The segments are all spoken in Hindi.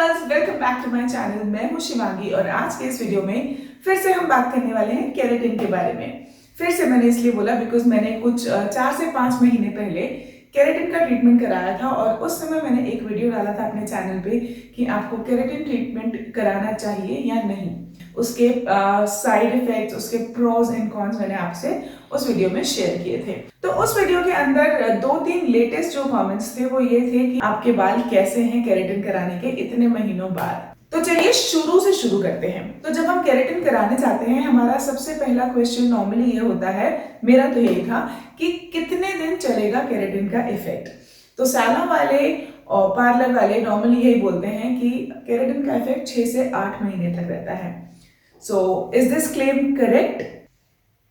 Viewers, welcome back to my channel. मैं हूं शिवांगी और आज के इस वीडियो में फिर से हम बात करने वाले हैं केराटिन के बारे में। फिर से मैंने इसलिए बोला बिकॉज मैंने कुछ 4 से 5 महीने पहले केराटिन का ट्रीटमेंट कराया था और उस समय मैंने एक वीडियो डाला था अपने चैनल पे कि आपको केराटिन ट्रीटमेंट कराना चाहिए या नहीं, उसके साइड इफेक्ट्स, उसके प्रोज एंड कॉन्स मैंने आपसे उस वीडियो में शेयर किए थे। तो उस वीडियो के अंदर 2-3 लेटेस्ट जो कमेंट्स थे वो ये थे कि आपके बाल कैसे हैं केराटिन कराने के इतने महीनों बाद। तो चलिए शुरू से शुरू करते हैं। तो जब हम केराटिन कराने जाते हैं, हमारा सबसे पहला क्वेश्चन नॉर्मली ये होता है, मेरा तो यही था कि कितने दिन चलेगा केराटिन का इफेक्ट। तो सैलून वाले और पार्लर वाले नॉर्मली यही बोलते हैं कि केराटिन का इफेक्ट 6 से 8 महीने तक रहता है। So is this claim correct?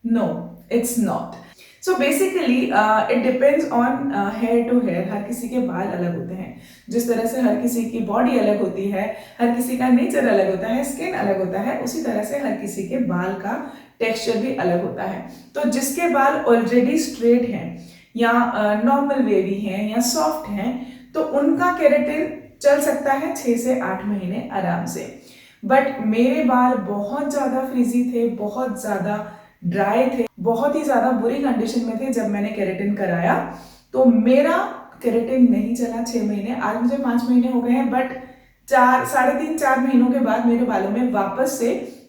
No, it's not. So basically it depends on hair to hair. हर किसी के बाल अलग होते हैं, जिस तरह से हर किसी की बॉडी अलग होती है, हर किसी का नेचर अलग होता है, स्किन अलग होता है, उसी तरह से हर किसी के बाल का टेक्सचर भी अलग होता है। तो जिसके बाल ऑलरेडी स्ट्रेट हैं या नॉर्मल वेवी हैं या सॉफ्ट हैं, तो उनका केराटिन चल सकता है 6 से 8 महीने आराम से। बट मेरे बाल बहुत ज्यादा फ्रीजी थे, बहुत ज्यादा ड्राई थे, बहुत ही ज्यादा बुरी कंडीशन में थे जब मैंने केराटिन कराया। तो मेरा केराटिन नहीं चला 6 महीने। आज मुझे 5 महीने हो गए हैं, बट 3.5-4 महीनों के बाद मेरे बालों में वापस से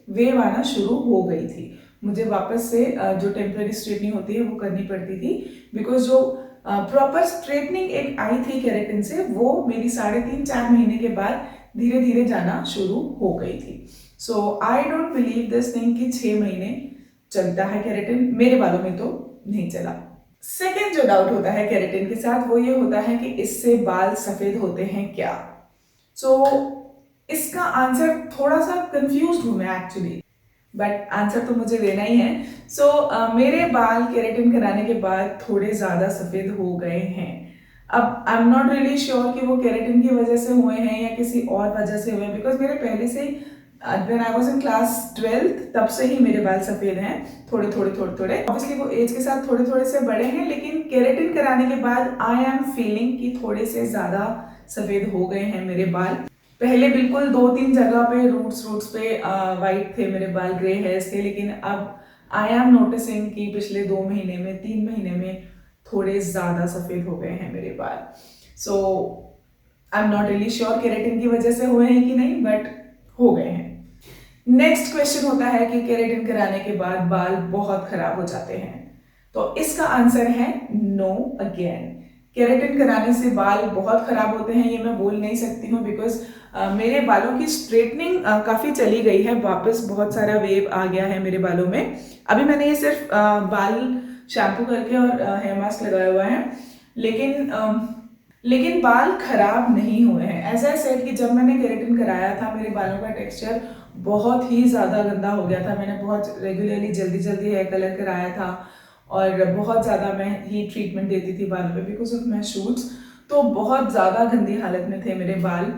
वेव आना शुरू हो गई थी। मुझे वापस से जो टेम्पररी स्ट्रेटनिंग होती है वो करनी पड़ती थी, बिकॉज जो प्रॉपर स्ट्रेटनिंग एक आई थी केराटिन से, वो मेरी 3.5-4 महीने के बाद धीरे धीरे जाना शुरू हो गई थी। So I don't believe this thing कि 6 महीने चलता है केराटिन। मेरे बालों में तो नहीं चला। सेकेंड जो डाउट होता है केराटिन के साथ वो ये होता है कि इससे बाल सफेद होते हैं क्या। सो इसका आंसर थोड़ा सा कंफ्यूज हूं मैं एक्चुअली, बट आंसर तो मुझे देना ही है। सो मेरे बाल केराटिन कराने के बाद थोड़े ज्यादा सफेद हो गए हैं। अब आई एम नॉट रियली श्योर कि वो केराटिन की वजह से हुए हैं या किसी और वजह से हुए हैं, बिकॉज मेरे पहले से when I was in class 12th तब से ही मेरे बाल सफेद हैं, थोड़े थोड़े थोड़े थोड़े। ऑब्वियसली वो एज के साथ थोड़े थोड़े से बड़े हैं, लेकिन केराटिन कराने के बाद आई एम फीलिंग कि थोड़े से ज्यादा सफेद हो गए हैं मेरे बाल। पहले बिल्कुल 2-3 जगह पे रूट्स पे वाइट थे मेरे बाल, ग्रे हेयर्स थे, लेकिन अब आई एम नोटिसिंग कि पिछले 2 महीने में 3 महीने में थोड़े ज्यादा सफेद हो गए हैं मेरे बाल। So I am not really sure keratin की वजह से हुए हैं कि नहीं, बट हो गए हैं। नेक्स्ट क्वेश्चन होता है कि केराटिन कराने के बाद बाल बहुत खराब हो जाते हैं। तो इसका आंसर है नो अगेन। केराटिन कराने से बाल बहुत खराब होते हैं ये मैं बोल नहीं सकती हूँ, बिकॉज मेरे बालों की स्ट्रेटनिंग काफी चली गई है, वापस बहुत सारा वेव आ गया है मेरे बालों में। अभी मैंने ये सिर्फ बाल शैम्पू करके और हेयर मास्क लगाया हुआ है, लेकिन बाल खराब नहीं हुए हैं। एज आई सेड कि जब मैंने केराटिन कराया था मेरे बालों का टेक्सचर बहुत ही ज़्यादा गंदा हो गया था। मैंने बहुत रेगुलरली जल्दी जल्दी हेयर कलर कराया था और बहुत ज़्यादा मैं हीट ट्रीटमेंट देती थी बालों पे बिकॉज ऑफ माई शूट्स। तो बहुत ज़्यादा गंदी हालत में थे मेरे बाल।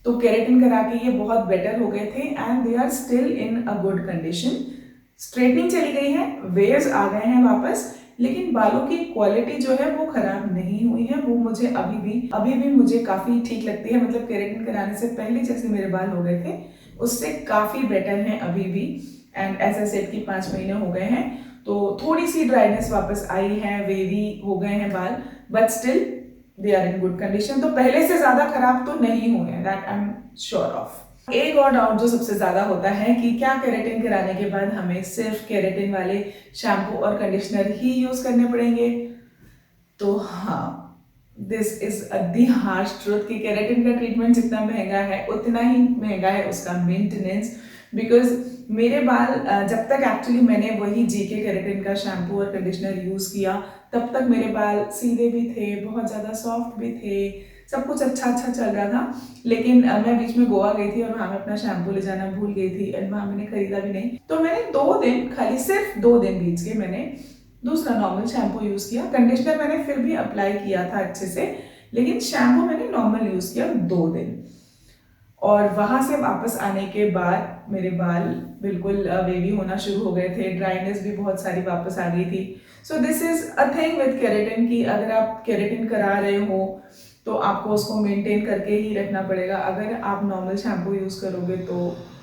तो केराटिन करा के ये बहुत बेटर हो गए थे and they are still in a good condition. Straightening चली गई है, वेव्स आ गए हैं वापस, लेकिन बालों की क्वालिटी जो है वो खराब नहीं हुई है। वो मुझे अभी भी मुझे काफी ठीक लगती है। मतलब केराटिन कराने से पहले जैसे मेरे बाल हो गए थे उससे काफी बेटर हैं अभी भी। एंड एज आई सेड कि 5 महीने हो गए हैं, तो थोड़ी सी ड्राइनेस वापस आई है, वेवी हो गए हैं बाल, but still they are in good condition. तो पहले से ज्यादा खराब तो नहीं हुए हैं, that I am sure of. एक और डाउट जो सबसे ज्यादा होता है कि क्या केराटिन कराने के बाद हमें सिर्फ केराटिन वाले शैम्पू और कंडीशनर ही यूज करने पड़ेंगे। तो हाँ, this is the harsh truth कि केराटिन का ट्रीटमेंट जितना महंगा है उतना ही महंगा है उसका मेंटेनेंस। बिकॉज मेरे बाल जब तक एक्चुअली मैंने वही जीके केराटिन का शैम्पू और कंडीशनर यूज किया तब तक मेरे बाल सीधे भी थे, बहुत ज़्यादा सॉफ्ट भी थे, सब कुछ अच्छा चल रहा था। लेकिन मैं बीच में गोवा गई थी और वहाँ मैं अपना शैम्पू ले जाना भूल गई थी एंड वहाँ मैंने खरीदा भी नहीं। तो मैंने 2 दिन, खाली सिर्फ 2 दिन बीच के मैंने दूसरा नॉर्मल शैम्पू यूज किया। कंडीशनर मैंने फिर भी अप्लाई किया था अच्छे से, लेकिन शैम्पू मैंने नॉर्मल यूज किया 2 दिन। और वहां से वापस आने के बाद मेरे बाल बिल्कुल वेवी होना शुरू हो गए थे, ड्राइनेस भी बहुत सारी वापस आ गई थी। सो this is a thing with keratin कि अगर आप केराटिन करा रहे हो तो आपको उसको मेंटेन करके ही रखना पड़ेगा। अगर आप नॉर्मल शैम्पू यूज़ करोगे तो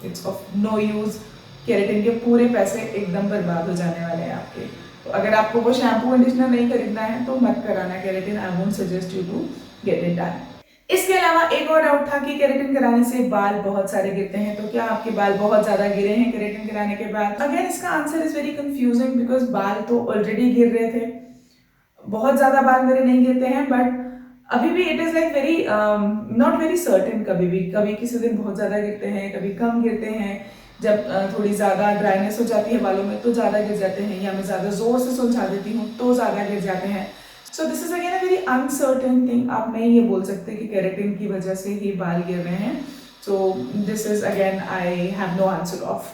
it's of no use, keratin के पूरे पैसे एकदम बर्बाद हो जाने वाले हैं आपके। तो अगर आपको वो शैम्पू कंडीशनर नहीं खरीदना है तो मत कराना keratin, I won't suggest you to get it done. इसके अलावा एक और डाउट था कि केराटिन कराने से बाल बहुत सारे गिरते हैं, तो क्या आपके बाल बहुत ज्यादा गिरे हैं केराटिन कराने के बाद? अगेन इसका answer is very confusing because बाल तो ऑलरेडी गिर रहे थे, बहुत ज्यादा बाल मेरे नहीं गिरते हैं, बट अभी भी it is like very not very certain. कभी किसी दिन बहुत ज्यादा गिरते हैं, कभी कम गिरते हैं। जब थोड़ी ज्यादा ड्राइनेस हो जाती है बालों में तो ज्यादा गिर जाते हैं, या मैं ज्यादा जोर से सुलझा देती हूँ तो ज्यादा गिर जाते हैं। So this is again a very uncertain thing. आप नहीं ये बोल सकते कि केराटिन की वजह से ही बाल गिर रहे हैं। So this is again I have no answer of.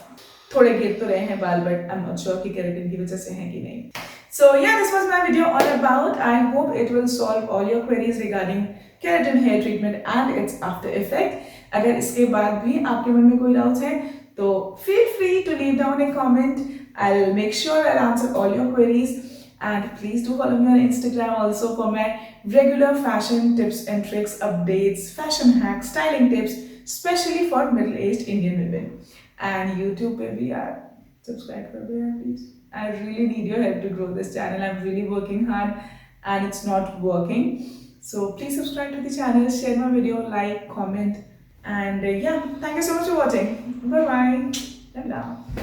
थोड़े गिर तो रहे हैं बाल, but I am not sure कि केराटिन की वजह से है कि नहीं। So yeah, this was my video all about. I hope it will solve all your queries regarding keratin hair treatment and its after effect. अगर इसके बाद भी आपके मन में कोई डाउट्स हैं तो feel free to leave down a comment. I'll make sure I'll answer all your queries. And please do follow me on Instagram also for my regular fashion tips and tricks, updates, fashion hacks, styling tips, especially for middle-aged Indian women. And YouTube पे भी यार subscribe कर दो यार please. I really need your help to grow this channel. I'm really working hard and it's not working. So please subscribe to the channel, share my video, like, comment, and yeah, thank you so much for watching. Bye bye.